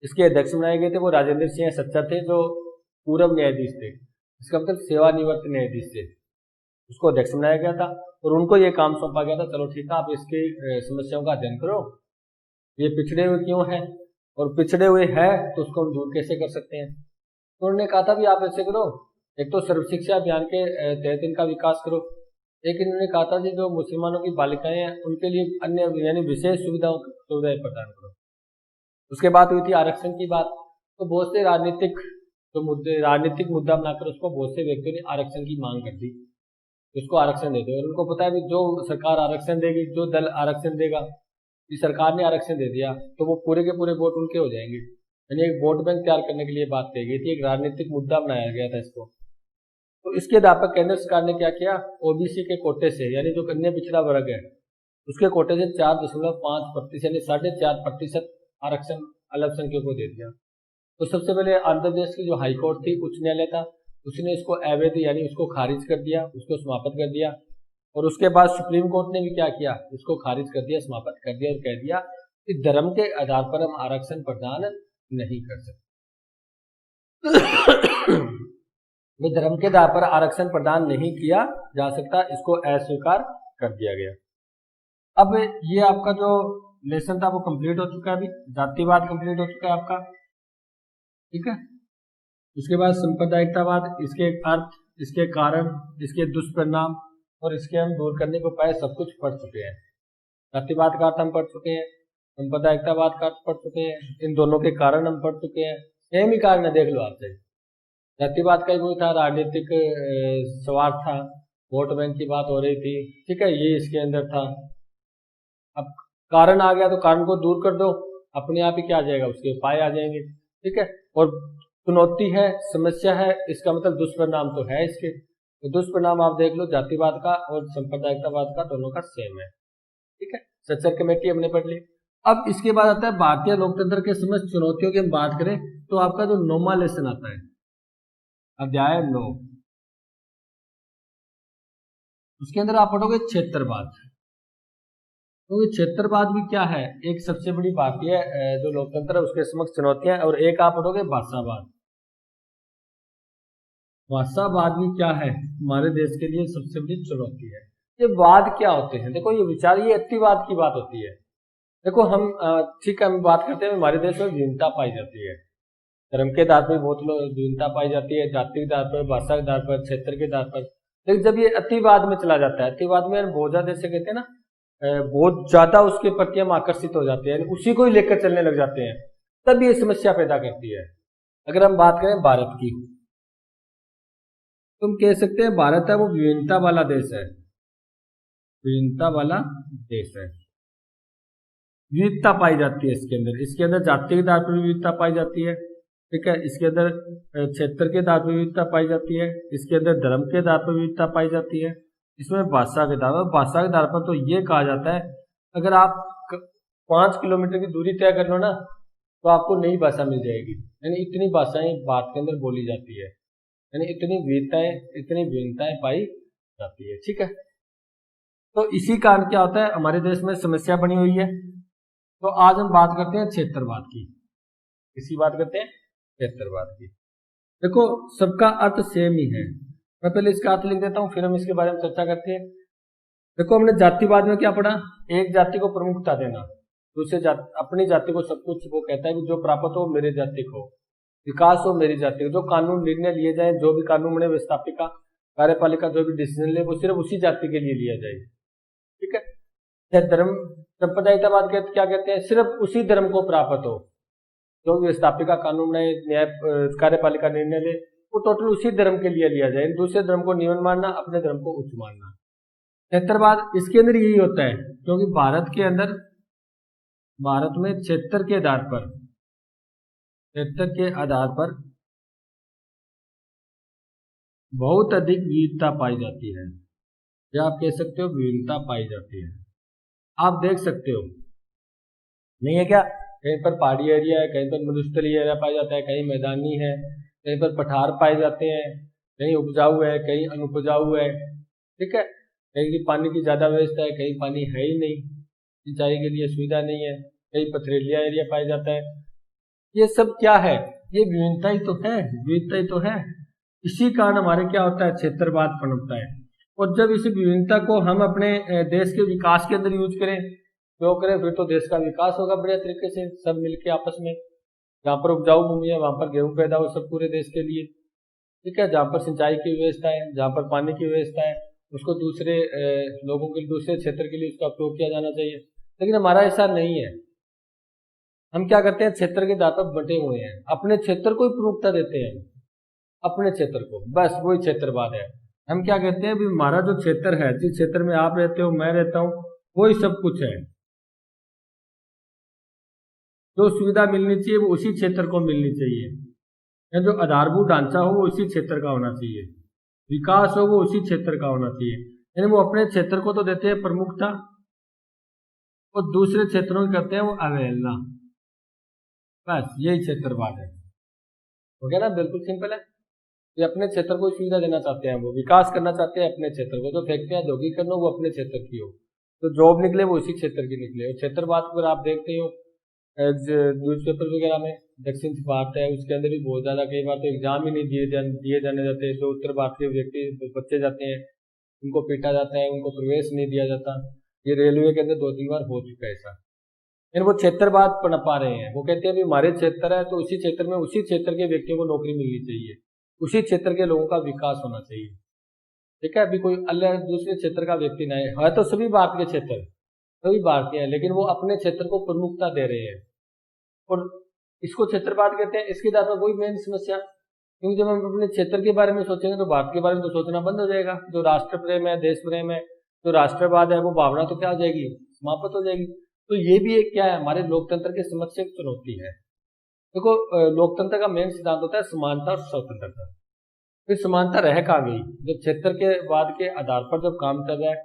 इसके अध्यक्ष बनाए गए थे वो राजेंद्र सिंह सच्चर थे, जो पूर्व न्यायाधीश थे, इसका मतलब सेवानिवृत्त न्यायाधीश थे, उसको अध्यक्ष बनाया गया था। और उनको ये काम सौंपा गया था, चलो ठीक है आप इसकी समस्याओं का अध्ययन करो, ये पिछड़े हुए क्यों है और पिछड़े हुए है तो उसको हम दूर कैसे कर सकते हैं। तो उन्होंने कहा था भी आप ऐसे करो, एक तो सर्व शिक्षा अभियान के तहत इनका विकास करो, एक इन्होंने कहा था कि जो मुसलमानों की बालिकाएं हैं उनके लिए अन्य यानी विशेष सुविधाएं प्रदान करो। उसके बाद हुई थी आरक्षण की बात, तो बहुत से राजनीतिक मुद्दा बनाकर उसको बहुत से व्यक्तियों ने आरक्षण की मांग कर दी, उसको आरक्षण दे दो। और उनको पता है भी जो सरकार आरक्षण देगी, जो दल आरक्षण देगा, इस सरकार ने आरक्षण दे दिया तो वो पूरे के पूरे वोट उनके हो जाएंगे। यानी एक वोट बैंक तैयार करने के लिए बात कही गई थी, एक राजनीतिक मुद्दा बनाया गया था इसको। तो इसके आधार पर केंद्र सरकार ने क्या किया, OBC के कोटे से, यानी जो कन्या पिछड़ा वर्ग है उसके कोटे से 4.5% यानी 4.5% आरक्षण अल्पसंख्यकों को दे दिया। तो सबसे पहले आंध्र प्रदेश की जो हाई कोर्ट थी, उच्च न्यायालय था, उसने इसको अवैध यानी उसको खारिज कर दिया, उसको समाप्त कर दिया। और उसके बाद सुप्रीम कोर्ट ने भी क्या किया, इसको खारिज कर दिया, समाप्त कर दिया और कह दिया कि धर्म के आधार पर हम आरक्षण प्रदान नहीं कर सकते। धर्म के आधार पर आरक्षण प्रदान नहीं किया जा सकता, इसको अस्वीकार कर दिया गया। अब ये आपका जो लेसन था वो कंप्लीट हो चुका है, अभी जातिवाद कंप्लीट हो चुका है आपका। ठीक है, उसके बाद सांप्रदायिकतावाद, इसके अर्थ, इसके कारण, इसके दुष्परिणाम और इसके हम दूर करने को उपाय सब कुछ पढ़ चुके हैं। जातिवाद का अर्थ हम पढ़ चुके हैं, सांप्रदायिकतावाद का अर्थ पढ़ चुके हैं, इन दोनों के कारण हम पढ़ चुके हैं। सेम ही कारण है, देख लो आपसे। जातिवाद का वो था, राजनीतिक स्वार्थ था, वोट बैंक की बात हो रही थी। ठीक है, ये इसके अंदर था। अब कारण आ गया तो कारण को दूर कर दो, अपने आप ही क्या आ जाएगा, उसके उपाय आ जाएंगे। ठीक है, और चुनौती है, समस्या है, इसका मतलब दुष्परिणाम तो है इसके। तो दुष्परिणाम आप देख लो, जातिवाद का और सांप्रदायिकतावाद का दोनों का सेम है। ठीक है, सच्चर कमेटी हमने पढ़ ली। अब इसके बाद आता है भारतीय लोकतंत्र के समस्त चुनौतियों की हम बात करें तो आपका जो 9वां लेसन आता है, अध्याय 9, उसके अंदर आप पढ़ोगे क्षेत्रवाद। तो ये क्षेत्रवाद भी क्या है, एक सबसे बड़ी भारतीय जो लोकतंत्र है उसके समक्ष चुनौतियां, और एक आप पढ़ोगे भाषावाद। भाषावाद भी क्या है, हमारे देश के लिए सबसे बड़ी चुनौती है। ये वाद क्या होते हैं, देखो ये विचार, ये अतिवाद की बात होती है। देखो हम ठीक है, हम बात करते हैं हमारे देश में विभिन्नता पाई जाती है, धर्म के आधार पर बहुत लोग विभिन्नता पाई जाती है, जाति के आधार पर, भाषा के आधार पर, क्षेत्र के आधार पर। लेकिन जब ये अतिवाद में चला जाता है, अतिवाद में बहुत ज्यादा जैसे कहते हैं ना, बहुत ज्यादा उसके प्रति हम आकर्षित हो जाते हैं, उसी को ही लेकर चलने लग जाते हैं, तब ये समस्या पैदा करती है। अगर हम बात करें भारत की, तुम कह सकते हैं भारत है वो विभिन्नता वाला देश है, विभिन्नता वाला देश है, विविधता पाई जाती है इसके अंदर जाति के आधार पर विविधता पाई जाती है, ठीक है, इसके अंदर क्षेत्र के आधार पर विविधता पाई जाती है, इसके अंदर धर्म के आधार पर विविधता पाई जाती है, इसमें भाषा के आधार पर तो ये कहा जाता है अगर आप 5 किलोमीटर की दूरी तय कर लो ना तो आपको नई भाषा मिल जाएगी, यानी इतनी भाषाएं भारत के अंदर बोली जाती है, यानी इतनी विविधताएं पाई जाती है, ठीक है। तो इसी कारण क्या होता है, हमारे देश में समस्या बनी हुई है। तो आज हम बात करते हैं क्षेत्रवाद की, किसी बात करते हैं क्षेत्रवाद की। देखो सबका अर्थ सेम ही है, मैं पहले इसका अर्थ लिख देता हूं, फिर हम इसके बारे में चर्चा करते हैं। देखो हमने जातिवाद में क्या पढ़ा, एक जाति को प्रमुखता देना, दूसरे अपनी जाति को सब कुछ, वो कहता है कि जो प्राप्त हो मेरे जाति को, विकास हो मेरी जाति को, जो कानून निर्णय लिए जाए, जो भी कानून बने, व्यवस्थापिका कार्यपालिका जो भी डिसीजन ले, वो सिर्फ उसी जाति के लिए लिया जाए, ठीक है। धर्म संप्रदायिकतावाद क्या कहते हैं, सिर्फ उसी धर्म को प्राप्त हो, जो व्यवस्थापिका कानून बनाए, न्याय कार्यपालिका निर्णय ले, वो टोटल उसी धर्म के लिए लिया जाए, दूसरे धर्म को न्यून मानना, अपने धर्म को उच्च मानना। क्षेत्रवाद इसके अंदर यही होता है, क्योंकि भारत में क्षेत्र के आधार पर बहुत अधिक विविधता पाई जाती है, या आप कह सकते हो विभिन्नता पाई जाती है। आप देख सकते हो नहीं है क्या, कहीं पर पहाड़ी एरिया है, कहीं पर मरुस्थलीय एरिया पाया जाता है, कहीं मैदानी है, कहीं पर पठार पाए जाते हैं, कहीं उपजाऊ है, कहीं अनुपजाऊ है, ठीक है, कहीं की पानी की ज्यादा व्यवस्था है, कहीं पानी है ही नहीं, सिंचाई के लिए सुविधा नहीं है, कहीं पथरीलिया एरिया पाया जाता है। ये सब क्या है, ये विभिन्नता ही तो है, इसी कारण हमारे क्या होता है, क्षेत्रवाद पनपता है। और जब इस विभिन्नता को हम अपने देश के विकास के अंदर यूज करें, क्यों करें, फिर तो देश का विकास होगा बढ़िया तरीके से, सब मिलके आपस में, जहाँ पर उपजाऊ भूमि है वहां पर गेहूं पैदा हो, सब पूरे देश के लिए, ठीक है, जहाँ पर सिंचाई की व्यवस्था है, जहाँ पर पानी की व्यवस्था है, उसको दूसरे लोगों के लिए, दूसरे क्षेत्र के लिए उसका उपयोग किया जाना चाहिए। लेकिन हमारा ऐसा नहीं है, हम क्या करते हैं, क्षेत्र के आधार पर बंटे हुए हैं, अपने क्षेत्र को ही प्रमुखता देते हैं, अपने क्षेत्र को, बस वही क्षेत्रवाद है। हम क्या कहते हैं, हमारा जो क्षेत्र है, जिस क्षेत्र में आप रहते हो, मैं रहता हूँ, वही सब कुछ है, जो सुविधा मिलनी चाहिए वो उसी क्षेत्र को मिलनी चाहिए, या जो आधारभूत ढांचा हो वो उसी क्षेत्र का होना चाहिए, विकास हो वो उसी क्षेत्र का होना चाहिए, यानी वो अपने क्षेत्र को तो देते हैं प्रमुखता, और दूसरे क्षेत्रों की करते हैं वो अवहेलना, बस यही क्षेत्रवाद है, हो गया ना, बिल्कुल सिंपल है। ये अपने क्षेत्र को सुविधा देना चाहते हैं, वो विकास करना चाहते हैं अपने क्षेत्र को, तो फैक्ट्रियां जोगी करना वो अपने क्षेत्र की हो, तो जॉब निकले वो उसी क्षेत्र की निकले। और क्षेत्रवाद पर आप देखते हो न्यूज़पेपर वगैरह में, दक्षिण भारत है उसके अंदर भी बहुत ज्यादा, कई बार तो एग्जाम ही नहीं दिए जाने जाते, जो उत्तर भारतीय व्यक्ति बच्चे जाते हैं उनको पीटा जाता है, उनको प्रवेश नहीं दिया जाता। ये रेलवे के अंदर 2-3 बार हो चुका है ऐसा। लेकिन वो क्षेत्रवाद पा रहे हैं, वो कहते हैं भी हमारे क्षेत्र है तो उसी क्षेत्र में उसी क्षेत्र के व्यक्तियों को नौकरी मिलनी चाहिए, उसी क्षेत्र के लोगों का विकास होना चाहिए, ठीक है, अभी कोई अलग दूसरे क्षेत्र का व्यक्ति नहीं है, तो सभी भारत के क्षेत्र सभी भारतीय हैं, लेकिन वो अपने क्षेत्र को प्रमुखता दे रहे हैं, और इसको क्षेत्रवाद कहते हैं। इसके आधार पर कोई मेन समस्या, क्योंकि जब हम अपने क्षेत्र के बारे में सोचेंगे तो भारत के बारे में तो सोचना बंद हो जाएगा, जो राष्ट्र प्रेम है, देश प्रेम है, जो राष्ट्रवाद है, वो भावना तो क्या हो जाएगी, समाप्त हो जाएगी। तो ये भी एक क्या है, हमारे लोकतंत्र के समक्ष एक चुनौती है। देखो लोकतंत्र का मेन सिद्धांत होता है समानता और स्वतंत्रता। फिर समानता रह कहाँ गई, जब क्षेत्र के वाद के आधार पर जब काम कर रहा है,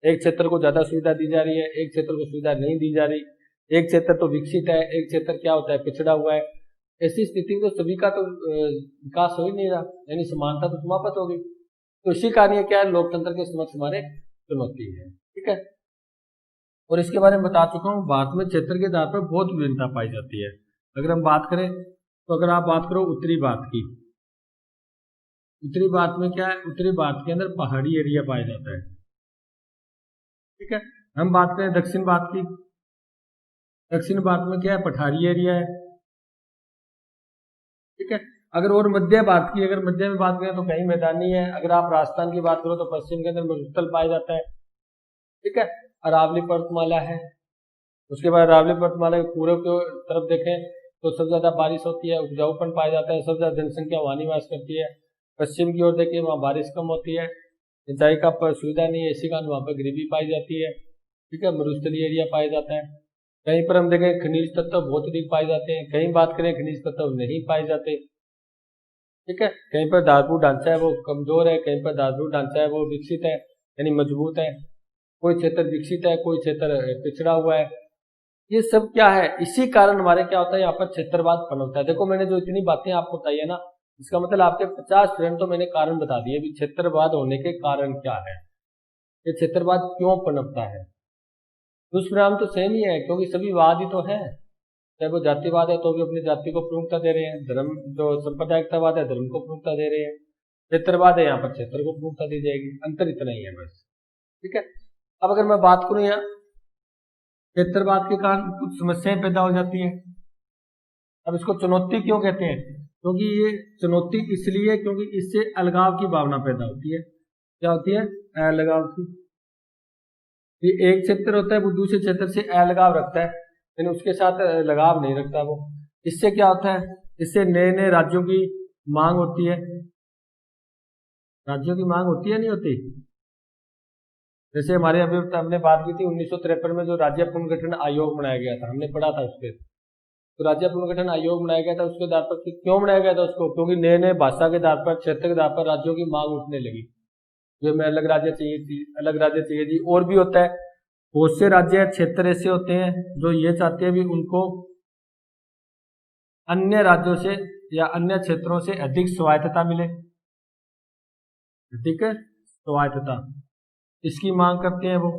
एक क्षेत्र को ज्यादा सुविधा दी जा रही है, एक क्षेत्र को सुविधा नहीं दी जा रही, एक क्षेत्र तो विकसित है, एक क्षेत्र क्या होता है पिछड़ा हुआ है। ऐसी स्थिति में तो सभी का तो विकास हो ही नहीं रहा, यानी समानता तो समाप्त हो गई। तो इसी कारण ये क्या है, लोकतंत्र के समक्ष हमारे चुनौती है। ठीक है, और इसके बारे में बता चुका हूँ। भारत में क्षेत्र के आधार पर बहुत विभिन्नता पाई जाती है। अगर हम बात करें तो अगर आप बात करो उत्तरी भारत की, उत्तरी भारत में क्या है, उत्तरी भारत के अंदर पहाड़ी एरिया पाया जाता है। ठीक है, हम बात करें दक्षिण भारत की, दक्षिण भारत में क्या है, पठारी एरिया है। ठीक है, अगर और मध्य भारत की, अगर मध्य में बात करें तो कहीं मैदानी है। अगर आप राजस्थान की बात करो तो पश्चिम के अंदर मरुस्थल पाया जाता है। ठीक है, अरावली पर्वतमाला है। उसके बाद अरावली पर्वतमाला के पूर्व की तरफ देखें तो सबसे ज्यादा बारिश होती है, उपजाऊपन पाया जाता है, सबसे ज्यादा जनसंख्या वहां निवास करती है। पश्चिम की ओर देखिए वहां बारिश कम होती है, सिंचाई का सुविधा नहीं है, इसी कारण वहां पर गरीबी पाई जाती है। ठीक है, मरुस्थलीय एरिया पाया जाता है। कहीं पर हम देखें खनिज तत्व बहुत अधिक पाए जाते हैं, कहीं बात करें खनिज तत्व नहीं पाए जाते। ठीक है, कहीं पर धातु ढांचा है वो कमजोर है, कहीं पर धातु ढांचा है वो विकसित है यानी मजबूत है। कोई क्षेत्र विकसित है, कोई क्षेत्र पिछड़ा हुआ है। ये सब क्या है, इसी कारण हमारे क्या होता है, यहाँ पर क्षेत्रवाद पनपता है। देखो मैंने जो इतनी बातें आपको बताई है ना, इसका मतलब आपके 50% तो मैंने कारण बता दिए। अभी क्षेत्रवाद होने के कारण क्या है, ये क्षेत्रवाद क्यों पनपता है। दुष्परिणाम तो सेम ही है, क्योंकि सभी वाद ही तो है। चाहे वो जातिवाद है तो भी अपनी जाति को प्रमुखता दे रहे हैं, धर्म जो सांप्रदायिकतावाद है धर्म को प्रमुखता दे रहे हैं, क्षेत्रवाद है यहाँ पर क्षेत्र को प्रमुखता दी जाएगी। अंतर इतना ही है बस। ठीक है, अब अगर मैं बात करूं यहाँ क्षेत्रवाद के कारण कुछ समस्याएं पैदा हो जाती है। अब इसको चुनौती क्यों कहते हैं, क्योंकि ये चुनौती इसलिए क्योंकि इससे अलगाव की भावना पैदा होती है। क्या होती है, अलगाव की। ये एक क्षेत्र होता है वो दूसरे क्षेत्र से अलगाव रखता है, लेकिन उसके साथ लगाव नहीं रखता वो। इससे क्या होता है, इससे नए नए राज्यों की मांग होती है। राज्यों की मांग होती है नहीं होती। जैसे हमारे अभी हमने बात की थी 1953 में जो राज्य पुनर्गठन आयोग बनाया गया था, हमने पढ़ा था उसके। तो राज्य पुनर्गठन आयोग बनाया गया था उसके आधार पर क्यों बनाया गया था उसको, क्योंकि नए नए भाषा के आधार पर क्षेत्र के आधार पर राज्यों की मांग उठने लगी। जो हमें अलग राज्य चाहिए थी, अलग राज्य चाहिए थी। और भी होता है, बहुत से राज्य क्षेत्र ऐसे होते हैं जो ये चाहते हैं भी उनको अन्य राज्यों से या अन्य क्षेत्रों से अधिक स्वायत्तता मिले। ठीक है, स्वायत्तता इसकी मांग करते हैं वो।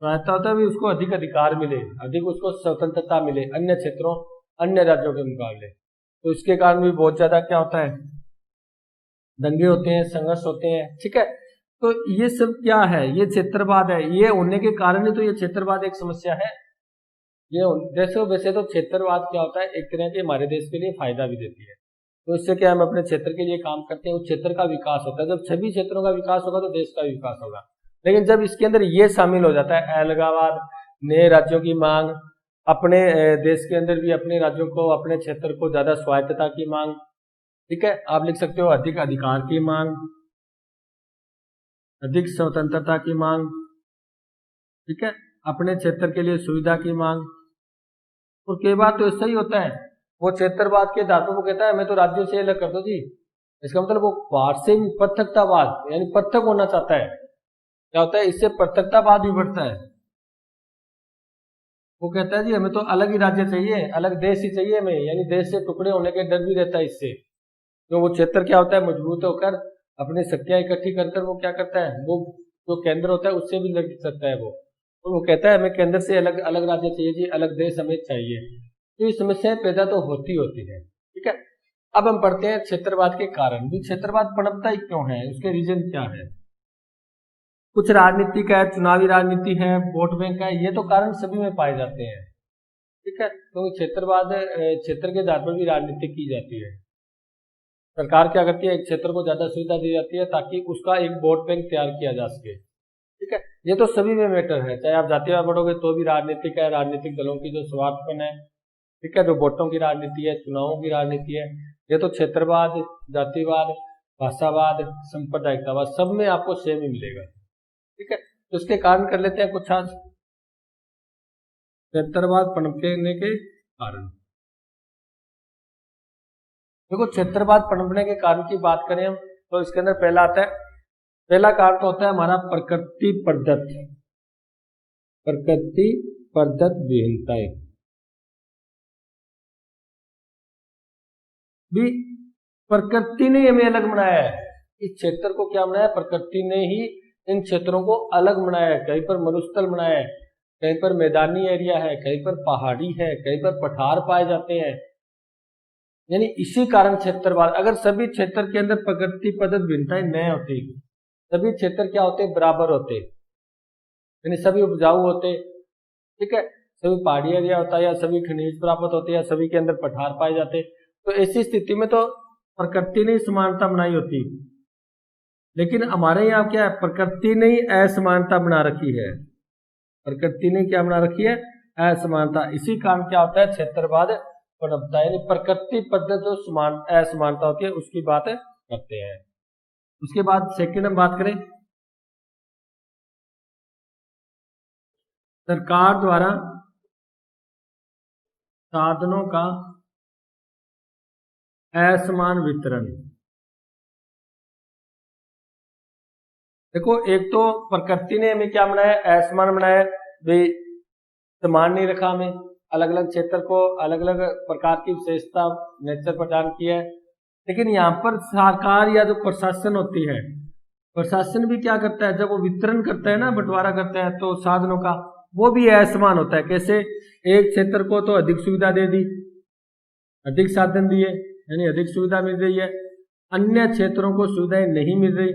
स्वायत्तता होता है भी उसको अधिक अधिकार मिले, अधिक उसको स्वतंत्रता मिले अन्य क्षेत्रों अन्य राज्यों के मुकाबले। तो इसके कारण भी बहुत ज्यादा क्या होता है, दंगे होते हैं, संघर्ष होते हैं। ठीक है, तो ये सब क्या है, ये क्षेत्रवाद है। ये होने के कारण ही तो ये क्षेत्रवाद एक समस्या है। ये देखो वैसे तो क्षेत्रवाद क्या होता है, एक तरह के हमारे देश के लिए फायदा भी देती है। तो इससे क्या हम अपने क्षेत्र के लिए काम करते हैं, उस क्षेत्र का विकास होता है। जब सभी क्षेत्रों का विकास होगा तो देश का विकास होगा। लेकिन जब इसके अंदर ये शामिल हो जाता है अलगाववाद, नए राज्यों की मांग, अपने देश के अंदर भी अपने राज्यों को अपने क्षेत्र को ज्यादा स्वायत्तता की मांग। ठीक है, आप लिख सकते हो अधिक अधिकार की मांग, अधिक स्वतंत्रता की मांग। ठीक है, अपने क्षेत्र के लिए सुविधा की मांग। और कई बार तो ऐसा ही होता है, वो क्षेत्रवाद के आधार पर वो कहता है मैं तो राज्यों से अलग कर दो जी। इसका मतलब वो बाहर से भी पृथकतावाद यानी पृथक होना चाहता है। क्या होता है, इससे पृथकतावाद भी बढ़ता है। वो कहता है जी हमें तो अलग ही राज्य चाहिए, अलग देश ही चाहिए हमें, यानी देश से टुकड़े होने के डर भी रहता है इससे। तो वो क्षेत्र क्या होता है, मजबूत होकर अपनी शक्तियां इकट्ठी कर वो क्या करता है, वो जो केंद्र होता है उससे भी लड़ सकता है वो। तो वो कहता है हमें केंद्र से अलग अलग राज्य चाहिए जी, अलग देश हमें चाहिए। तो ये समस्याएं पैदा तो होती होती है। ठीक है, अब हम पढ़ते हैं क्षेत्रवाद के कारण। भी क्षेत्रवाद पनपता ही क्यों है, उसके रीजन क्या है। कुछ राजनीतिक है, चुनावी राजनीति है, वोट बैंक है, ये तो कारण सभी में पाए जाते हैं। ठीक है, क्योंकि क्षेत्रवाद क्षेत्र के आधार पर भी राजनीति की जाती है। सरकार क्या करती है, एक क्षेत्र को ज्यादा सुविधा दी जाती है ताकि उसका एक वोट बैंक तैयार किया जा सके। ठीक है, ये तो सभी में मैटर है, चाहे आप जातिवाद पढ़ोगे तो भी राजनीतिक है, राजनीतिक दलों की जो स्वार्थपन है। ठीक है, जो वोटों की राजनीति है, चुनावों की राजनीति है, ये तो क्षेत्रवाद, जातिवाद, भाषावाद, सांप्रदायिकतावाद सब में आपको सेम ही मिलेगा। ठीक है, तो इसके कारण कर लेते हैं कुछ आज क्षेत्रवाद पनपने के कारण। देखो क्षेत्रवाद पनपने के कारण की बात करें हम तो इसके अंदर पहला आता है, पहला कारण तो होता है हमारा प्रकृति प्रदत्त, प्रकृति पद्धत विभिन्नताएं भी प्रकृति ने हमें अलग बनाया है। इस क्षेत्र को क्या बनाया, प्रकृति ने ही इन क्षेत्रों को अलग बनाया है। कहीं पर मरुस्थल बनाया है, कहीं पर मैदानी एरिया है, कहीं पर पहाड़ी है, कहीं पर पठार पाए जाते हैं। यानी इसी कारण क्षेत्रवाद, अगर सभी क्षेत्र के अंदर प्रकृति पद्धत भिन्नताएं न होती, सभी क्षेत्र क्या होते, बराबर होते, यानी सभी उपजाऊ होते, ठीक है, सभी पहाड़ी एरिया होता है या सभी खनिज प्राप्त होते या सभी के अंदर पठार पाए जाते, तो ऐसी स्थिति में तो प्रकृति ने समानता बनाई होती। लेकिन हमारे यहाँ क्या है, प्रकृति ने ही असमानता बना रखी है। प्रकृति ने क्या बना रखी है, असमानता। इसी कारण क्या होता है, क्षेत्रवाद पनपता है। यानी प्रकृति पद्धति जो समान असमानता होती है उसकी बात करते हैं। उसके बाद सेकंड हम बात करें, सरकार द्वारा साधनों का असमान वितरण। देखो, एक तो प्रकृति ने हमें क्या बनाया, असमान बनाया, भाई समान नहीं रखा, हमें अलग अलग क्षेत्र को अलग अलग प्रकार की विशेषता नेचर प्रदान की है। लेकिन यहाँ पर सरकार या जो प्रशासन होती है, प्रशासन भी क्या करता है, जब वो वितरण करता है ना, बंटवारा करता है, तो साधनों का वो भी असमान होता है। कैसे, एक क्षेत्र को तो अधिक सुविधा दे दी, अधिक साधन दिए, यानी अधिक सुविधा मिल रही है, अन्य क्षेत्रों को सुविधाएं नहीं मिल रही,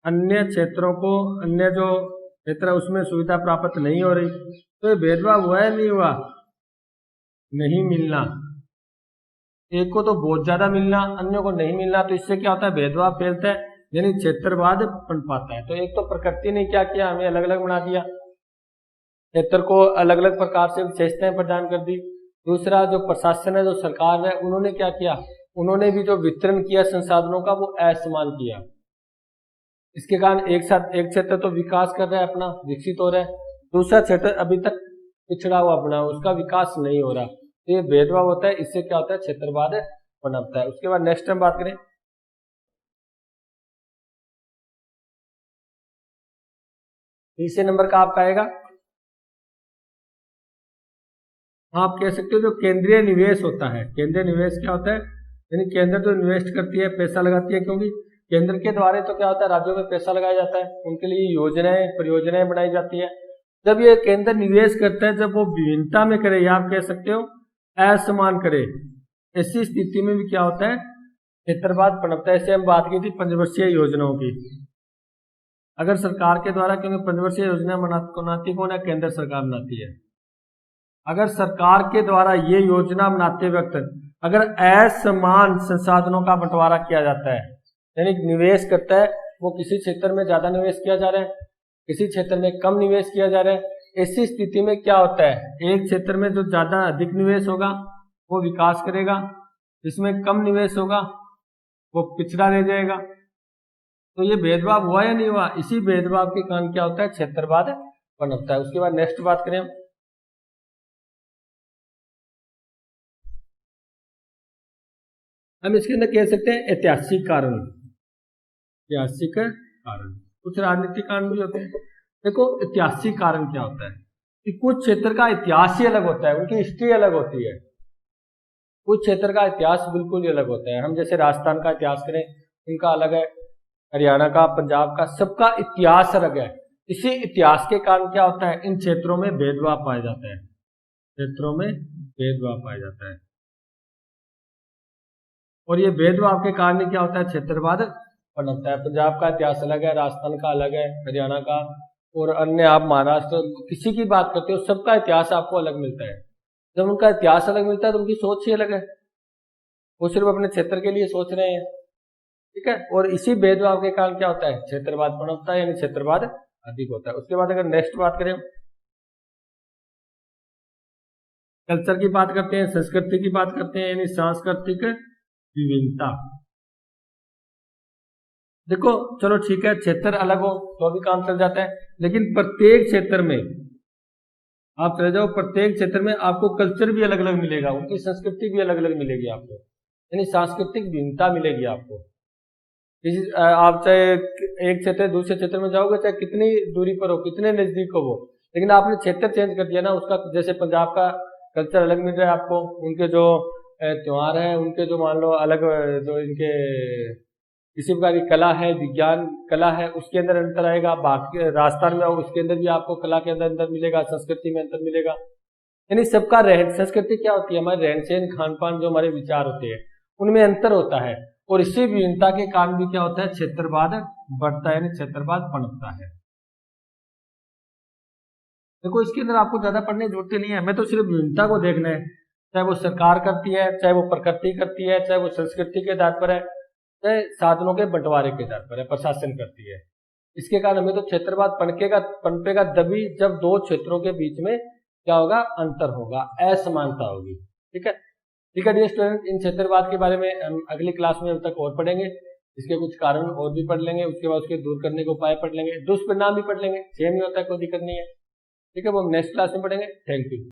अन्य क्षेत्रों को, अन्य जो क्षेत्र है उसमें सुविधा प्राप्त नहीं हो रही, तो ये भेदभाव हुआ है नहीं हुआ, नहीं मिलना। एक को तो बहुत ज्यादा मिलना, अन्य को नहीं मिलना, तो इससे क्या होता है, भेदभाव फैलता है, यानी क्षेत्रवाद पनपता है। तो एक तो प्रकृति ने क्या किया, हमें अलग अलग बना दिया, क्षेत्र को अलग अलग प्रकार से विशेषताएं प्रदान कर दी। दूसरा, जो प्रशासन है, जो सरकार है, उन्होंने क्या किया, उन्होंने भी जो वितरण किया संसाधनों का वो असमान किया। इसके कारण एक साथ एक क्षेत्र तो विकास कर रहा है, अपना विकसित हो रहा है, दूसरा क्षेत्र अभी तक पिछड़ा हुआ अपना, उसका विकास नहीं हो रहा, तो ये भेदभाव होता है। इससे क्या होता है, क्षेत्रवाद पनपता है। उसके बाद नेक्स्ट हम बात करें, तीसरे नंबर का आपका आएगा, आप कह सकते हो जो केंद्रीय निवेश होता है। केंद्रीय निवेश क्या होता है, यानी केंद्र जो इन्वेस्ट करती है, पैसा लगाती है, क्योंकि केंद्र के द्वारा तो क्या होता है, राज्यों में पैसा लगाया जाता है, उनके लिए योजनाएं परियोजनाएं बनाई जाती है। जब ये केंद्र निवेश करता है, जब वो विभिन्नता में करे, या आप कह सकते हो असमान करे, ऐसी स्थिति में भी क्या होता है, क्षेत्रवाद पनपता है। ऐसे हम बात की थी पंचवर्षीय योजनाओं की। अगर सरकार के द्वारा, क्योंकि पंचवर्षीय योजना बनाती कौन है, केंद्र सरकार बनाती है। अगर सरकार के द्वारा ये योजना बनाते वक्त अगर असमान संसाधनों का बंटवारा किया जाता है, यानी निवेश करता है, वो किसी क्षेत्र में ज्यादा निवेश किया जा रहा है, किसी क्षेत्र में कम निवेश किया जा रहा है, ऐसी स्थिति में क्या होता है, एक क्षेत्र में जो ज्यादा अधिक निवेश होगा वो विकास करेगा, जिसमें कम निवेश होगा वो पिछड़ा रह जाएगा। तो ये भेदभाव हुआ या नहीं हुआ, इसी भेदभाव के कारण क्या होता है, क्षेत्रवाद पनपता है। उसके बाद नेक्स्ट बात करें, हम इसके अंदर कह सकते हैं ऐतिहासिक कारण। ऐतिहासिक कारण, कुछ राजनीतिक कारण भी होते हैं। देखो, ऐतिहासिक कारण क्या होता है कि कुछ क्षेत्र का इतिहास ही अलग होता है, उनकी हिस्ट्री अलग होती है। कुछ क्षेत्र का इतिहास बिल्कुल ही अलग होता है। हम जैसे राजस्थान का इतिहास करें, उनका अलग है, हरियाणा का, पंजाब का, सबका इतिहास अलग है। इसी इतिहास के कारण क्या होता है, इन क्षेत्रों में भेदभाव पाया जाता है, क्षेत्रों में भेदभाव पाया जाता है, और ये भेदभाव के कारण क्या होता है, क्षेत्रवाद पनपता है। पंजाब का इतिहास अलग है, राजस्थान का अलग है, हरियाणा का, और अन्य आप महाराष्ट्र किसी की बात करते हो, सबका इतिहास आपको अलग मिलता है। जब उनका इतिहास अलग मिलता है तो उनकी सोच ही अलग है, वो सिर्फ अपने क्षेत्र के लिए सोच रहे हैं, ठीक है। और इसी भेदभाव के कारण क्या होता है, क्षेत्रवाद पनपता है, यानी क्षेत्रवाद अधिक होता है। उसके बाद अगर नेक्स्ट बात करें, कल्चर की बात करते हैं, संस्कृति की बात करते हैं, यानी सांस्कृतिक विभिन्नता। देखो, चलो ठीक है, क्षेत्र अलग हो तो भी काम चल जाता है, लेकिन प्रत्येक क्षेत्र में आप चले जाओ, प्रत्येक क्षेत्र में आपको कल्चर भी अलग अलग मिलेगा, उनकी संस्कृति भी अलग अलग मिलेगी आपको, यानी सांस्कृतिक भिन्नता मिलेगी आपको। आप चाहे एक क्षेत्र दूसरे क्षेत्र में जाओगे, चाहे कितनी दूरी पर हो, कितने नजदीक हो, वो लेकिन आपने क्षेत्र चेंज कर दिया ना उसका, जैसे पंजाब का कल्चर अलग मिल रहा है आपको, उनके जो त्योहार है, उनके जो मान लो अलग जो इनके किसी प्रकार की कला है, विज्ञान कला है, उसके अंदर अंतर आएगा। बाकी राजस्थान में उसके अंदर भी आपको कला के अंदर अंतर मिलेगा, संस्कृति में अंतर मिलेगा। यानी सबका रहन, संस्कृति क्या होती है, हमारे रहन सहन खान पान जो हमारे विचार होते हैं उनमें अंतर होता है, और इसी विभिन्नता के कारण भी क्या होता है, क्षेत्रवाद बढ़ता है, यानी क्षेत्रवाद पनपता है। देखो इसके अंदर आपको ज्यादा पढ़ने की जरूरत नहीं है, हमें तो सिर्फ विभिन्नता को देखना है, चाहे वो सरकार करती है, चाहे वो प्रकृति करती है, चाहे वो संस्कृति के आधार पर है, चाहे साधनों के बंटवारे के आधार पर है, प्रशासन करती है। इसके कारण हमें तो क्षेत्रवाद पनपेगा तभी जब दो क्षेत्रों के बीच में क्या होगा, अंतर होगा, असमानता होगी। ठीक है, ठीक है डियर स्टूडेंट, इन क्षेत्रवाद के बारे में हम अगली क्लास में अब तक और पढ़ेंगे, इसके कुछ कारण और भी पढ़ लेंगे, उसके बाद उसके दूर करने के उपाय पढ़ लेंगे, दुष्परिणाम भी पढ़ लेंगे, सेम ही होता है, कोई दिक्कत नहीं है। ठीक है, वो हम नेक्स्ट क्लास में पढ़ेंगे। Thank you.